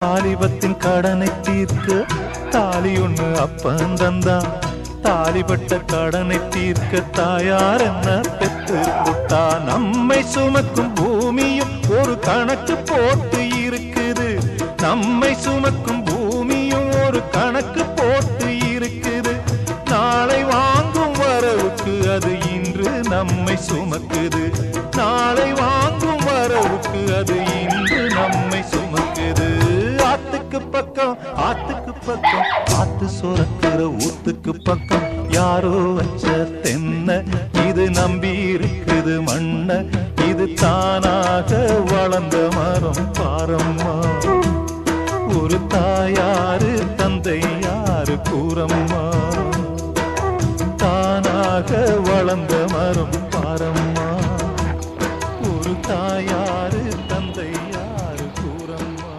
தாலிபத்தின் கடனை தீர்க்க தாலி ஒண்ணு அப்பன் தந்தான். தாலிபட்ட கடனை தீர்க்க தாயார் என்ன பெற்று கொடுத்தா. நம்மை சுமக்கும் பூமியும் ஒரு கணக்கு போட்டு இருக்குது. நம்மை சுமக்கும் பூமியும் ஒரு கணக்கு போட்டு இருக்குது. நாளை வாங்கும் வரவுக்கு அது இன்று நம்மை சுமக்குது. நாளை வாங்கும் வரவுக்கு அது இன்று நம்மை சுமக்குது. ஆத்துக்கு பக்கம் ஆத்துக்கு பக்கம் ஆத்து சுரக்கிற ஊத்துக்கு பக்கம் யாரோ வச்ச தென்ன இது நம்பி இருக்குது மண்ண. இது தானாக வளர்ந்த மரம் பாரம்மா. ஒரு தாயாரு தந்தை யாரு கூறம்மா. தானாக வளர்ந்த மரம் பாரம்மா. ஒரு தாயாரு தந்தை யாரு கூறம்மா.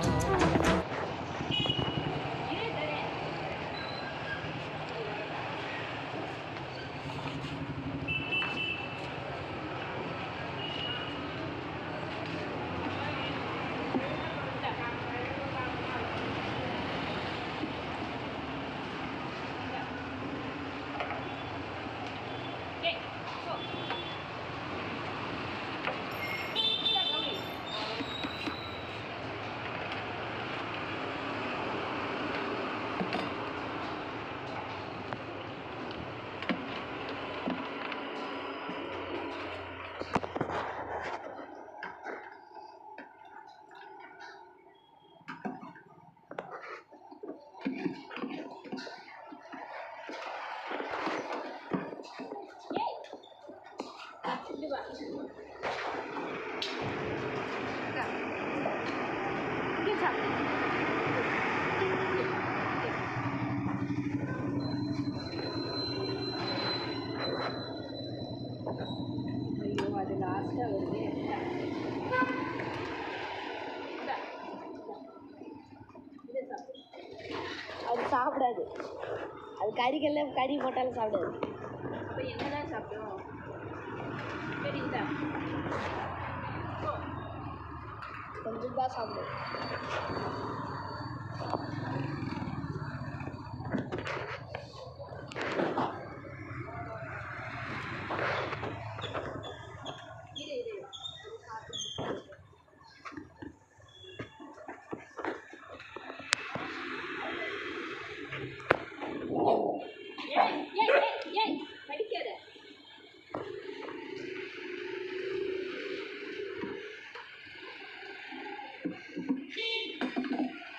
அது சாப்பிடாது. அது கறிக்கல்ல கறி போட்டாலும் சாப்பிடாது. அப்போ என்னதான் சாப்பிடும்? சரிங்களா? கொஞ்சம் தான் சாப்பிடும்.